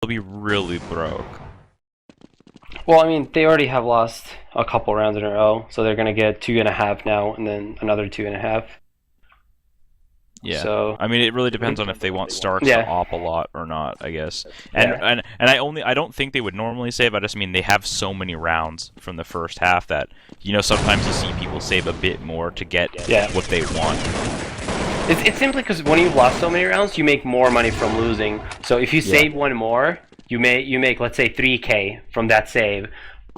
They'll be really broke. Well, I mean, they already have lost a couple rounds in a row, so they're gonna get 2.5 now, and then another 2.5. Yeah. So I mean, it really depends on if they want Starks to op a lot or not, I guess. And yeah. I don't think they would normally save. I just mean they have so many rounds from the first half that sometimes you see people save a bit more to get what they want. It's simply because when you've lost so many rounds, you make more money from losing. So if you save one more, you make let's say 3K from that save.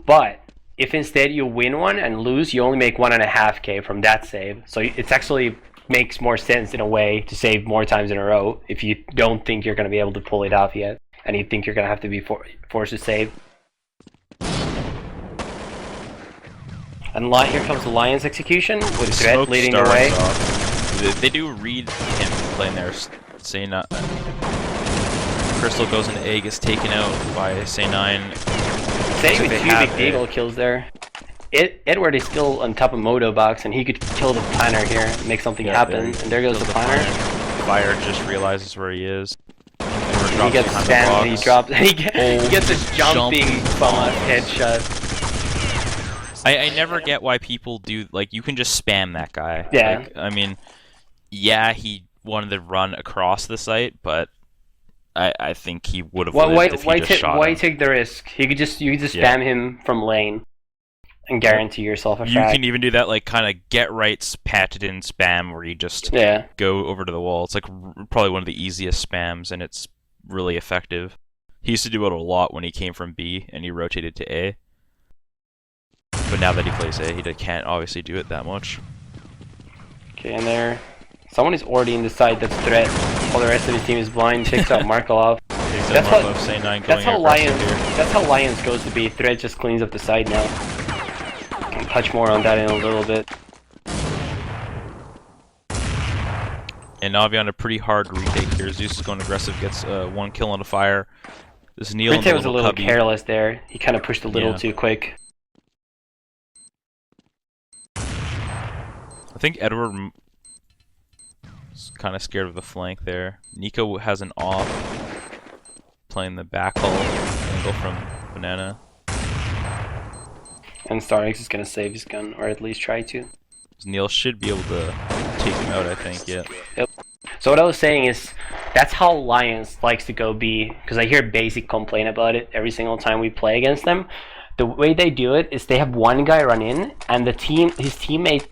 But if instead you win one and lose, you only make 1.5K from that save. So it's actually makes more sense in a way to save more times in a row if you don't think you're going to be able to pull it off yet, and you think you're going to have to be forced to save. And here comes the Lions execution with Threat leading the way. They do read him playing there. Crystal goes into A, gets taken out by Say9. Say with 2 big deagle kills there. Edward is still on top of Moto Box, and he could kill the planner here and make something happen. And there goes the planner. Fire just realizes where he is. He gets spammed, and he drops. He gets a jumping headshot. I never get why people do, like, you can just spam that guy. Yeah. Like, I mean, yeah, he wanted to run across the site, but I think he would have lived if he just shot him. Why take the risk? You could just spam him from lane and guarantee yourself a frag. You can even do that, like, kind of get rights patented in spam where you just go over to the wall. It's like probably one of the easiest spams, and it's really effective. He used to do it a lot when he came from B and he rotated to A. But now that he plays A, he can't obviously do it that much. Okay, and there, someone is already in the side that's Threat, while the rest of his team is blind. Takes out Markelov. That's how Lions goes to be. Threat just cleans up the side now. I'll touch more on that in a little bit. And Navi on a pretty hard retake here. Zeus is going aggressive, gets 1 kill on a fire. This Neil retake was a little careless there. He kind of pushed a little too quick. I think Edward is kind of scared of the flank there. Nico has an off, playing the back hull angle from Banana. And Starix is going to save his gun, or at least try to. Neil should be able to take him out, I think, Yep. So what I was saying is, that's how Lions likes to go B, because I hear Basic complain about it every single time we play against them. The way they do it is they have one guy run in, and their teammates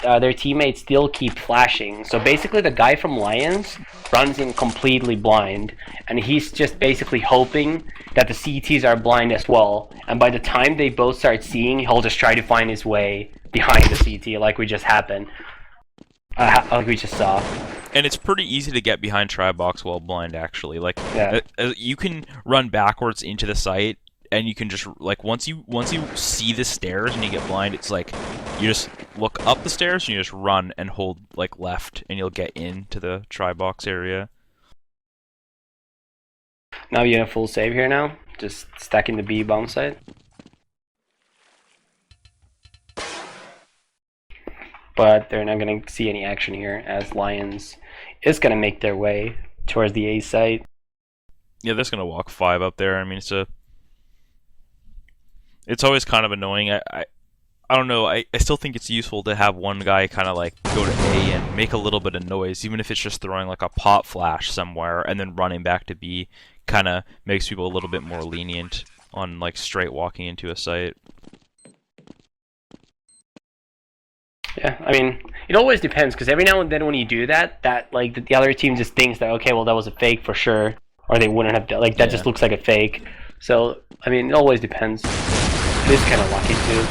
still keep flashing. So basically the guy from Lions runs in completely blind, and he's just basically hoping that the CTs are blind as well. And by the time they both start seeing, he'll just try to find his way behind the CT, like we just saw. And it's pretty easy to get behind Tribox while blind, actually. Like, you can run backwards into the site, and you can just, like, once you see the stairs and you get blind, it's like you just look up the stairs and you just run and hold, like, left, and you'll get into the Tribox area. Now you have full save here now, just stacking the B bomb site. But they're not going to see any action here, as Lions is going to make their way towards the A site. Yeah, they're just going to walk 5 up there. I mean, it's always kind of annoying. I don't know. I still think it's useful to have one guy kind of like go to A and make a little bit of noise, even if it's just throwing like a pop flash somewhere and then running back to B. Kind of makes people a little bit more lenient on like straight walking into a site. Yeah, I mean, it always depends, because every now and then when you do that like the other team just thinks that, okay, well, that was a fake for sure, or they wouldn't have done, like, that just looks like a fake. So, I mean, it always depends. It is kind of lucky too.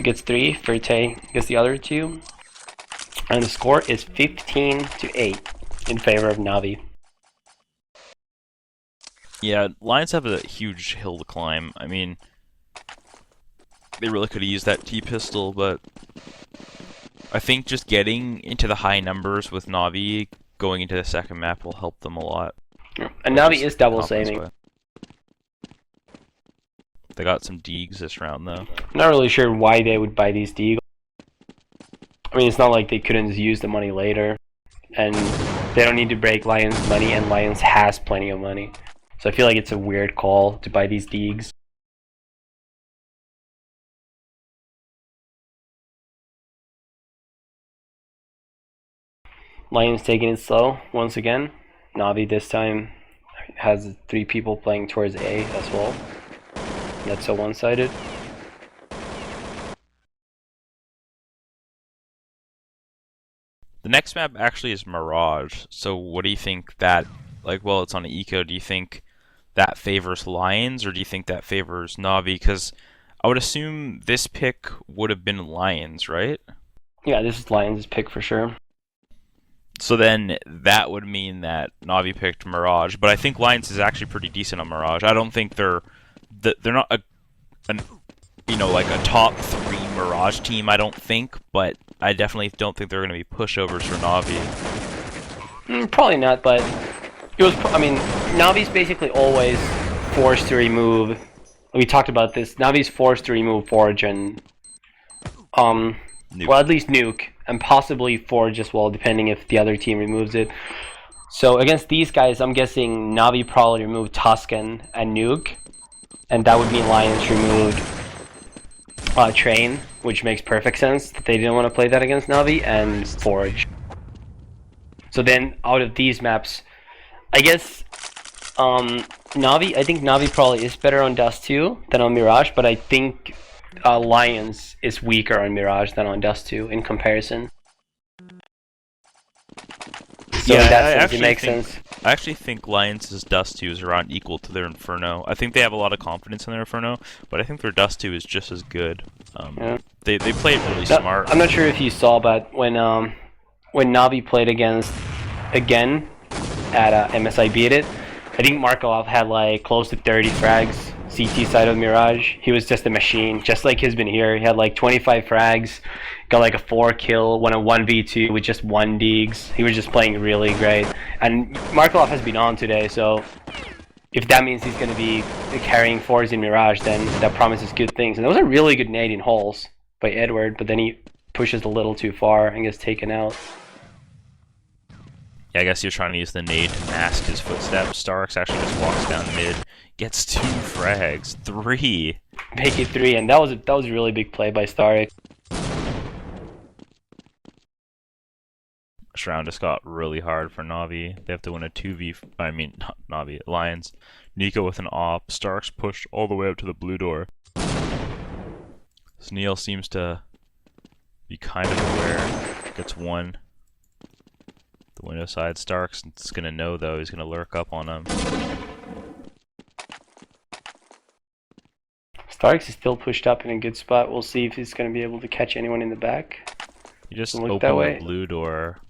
Gets 3, Ferte gets the other 2, and the score is 15-8 in favor of Navi. Yeah, Lions have a huge hill to climb. I mean, they really could have used that T-pistol, but I think just getting into the high numbers with Navi going into the second map will help them a lot. And Navi is double saving. They got some Deegs this round, though. I'm not really sure why they would buy these Deagles. I mean, it's not like they couldn't use the money later. And they don't need to break Lions' money, and Lions has plenty of money. So I feel like it's a weird call to buy these Deegs. Lions taking it slow once again. Navi this time has 3 people playing towards A as well. That's so one-sided. The next map actually is Mirage. So what do you think that, like, well, it's on eco, do you think that favors Lions, or do you think that favors Navi? Because I would assume this pick would have been Lions, right? Yeah, this is Lions' pick for sure. So then that would mean that Navi picked Mirage, but I think Lions is actually pretty decent on Mirage. I don't think they're not like a top 3 Mirage team, I don't think, but I definitely don't think they're going to be pushovers for Navi. Probably not, but it was. I mean, Navi's basically always forced to remove. We talked about this. Navi's forced to remove Forge and Nuke. well, at least Nuke, and possibly Forge as well, depending if the other team removes it. So against these guys, I'm guessing Navi probably removed Tuscan and Nuke, and that would mean Lions removed Train, which makes perfect sense that they didn't want to play that against Navi, and Forge. So then, out of these maps, I guess Navi. I think Navi probably is better on Dust 2 than on Mirage, but I think Lions is weaker on Mirage than on Dust 2 in comparison. So Yeah, in that I sense, actually it makes think- sense. I actually think Lions' Dust 2 is around equal to their Inferno. I think they have a lot of confidence in their Inferno, but I think their Dust 2 is just as good. Yeah. They play it really smart. I'm not sure if you saw, but when Navi played against again at MSI Beat It, I think Markov had like close to 30 frags. CT side of Mirage, he was just a machine, just like he's been here. He had like 25 frags, got like a 4 kill, won a 1v2 with just 1 Deegs. He was just playing really great. And Markov has been on today, so if that means he's going to be carrying fours in Mirage, then that promises good things. And that was a really good nade in holes by Edward, but then he pushes a little too far and gets taken out. Yeah, I guess you're trying to use the nade to mask his footsteps. Starks actually just walks down mid, gets 2 frags, 3. Make it 3, and that was a really big play by Stark. This round just got really hard for Navi. They have to win a 2v. I mean, not Navi, Lions. Nico with an op. Starks pushed all the way up to the blue door. Sneal seems to be kind of aware. Gets 1. The window side. Starks is gonna know though. He's gonna lurk up on him. Starks is still pushed up in a good spot. We'll see if he's going to be able to catch anyone in the back. He just Look opened that the way. blue door.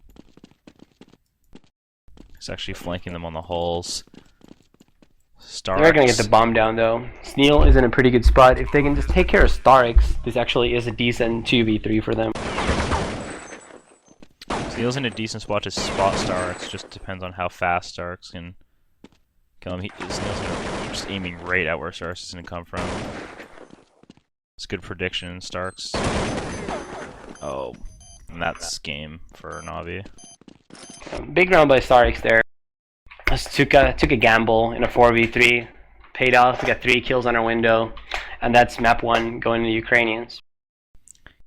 He's actually flanking them on the hulls. Starks. They're going to get the bomb down though. Sneal is in a pretty good spot. If they can just take care of Starks, this actually is a decent 2v3 for them. Sneal's in a decent spot to spot Starks. Just depends on how fast Starks can kill him. Sneal's just aiming right at where Starks is going to come from. It's good prediction, Starks. Oh, and that's game for Navi. Big round by Starks there. Just took a gamble in a 4v3. Paid off. We got 3 kills on our window. And that's map 1 going to the Ukrainians.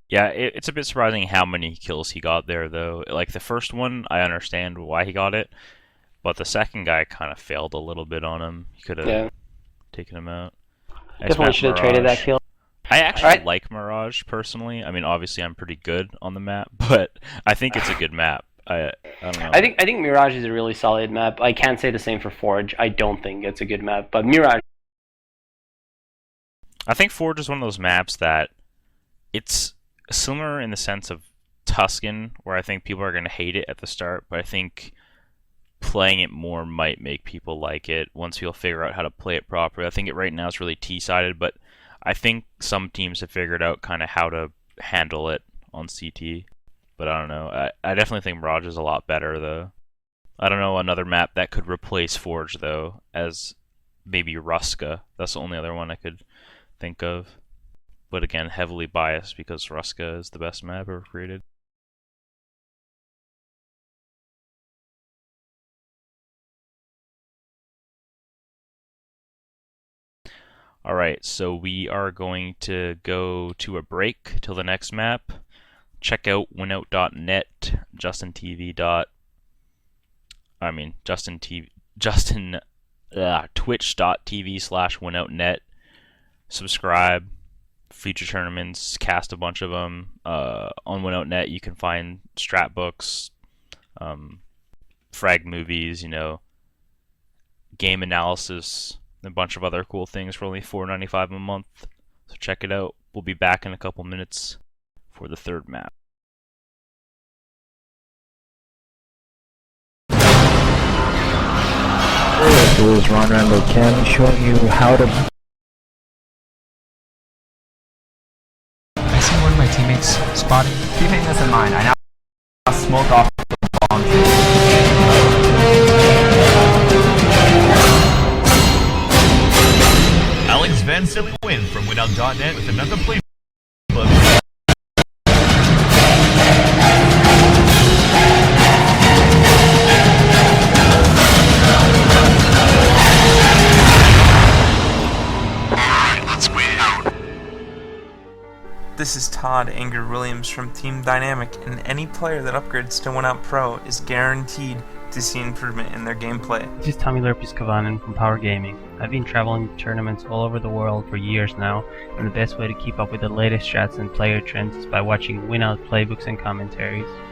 Yeah, it's a bit surprising how many kills he got there, though. Like, the first one, I understand why he got it. But the second guy kind of failed a little bit on him. He could have taken him out. Definitely should have traded that kill. I actually like Mirage, personally. I mean, obviously I'm pretty good on the map, but I think it's a good map. I don't know. I think Mirage is a really solid map. I can't say the same for Forge. I don't think it's a good map, but Mirage... I think Forge is one of those maps that it's similar in the sense of Tuscan, where I think people are going to hate it at the start, but I think playing it more might make people like it once people figure out how to play it properly. I think it right now is really T-sided, but I think some teams have figured out kind of how to handle it on CT. But I don't know. I definitely think Mirage is a lot better, though. I don't know another map that could replace Forge, though, as maybe Ruska. That's the only other one I could think of. But again, heavily biased because Ruska is the best map ever created. Alright, so we are going to go to a break till the next map. Check out winout.net, twitch.tv/winoutnet. Subscribe. Future tournaments, cast a bunch of them. On winout.net you can find strat books, frag movies, game analysis, a bunch of other cool things for only $4.95 a month. So check it out. We'll be back in a couple minutes for the third map. This is Ron Rambo Ken showing you how to... I see one of my teammates spotting. Keeping this in mind, I now smoke off the bomb. Alex Van Silly win from winout.net with another playbook. This is Todd Anger Williams from Team Dynamic, and any player that upgrades to Winout Pro is guaranteed to see improvement in their gameplay. This is Tommy Lerpiskavanen from Power Gaming. I've been traveling to tournaments all over the world for years now, and the best way to keep up with the latest strats and player trends is by watching Winout playbooks and commentaries.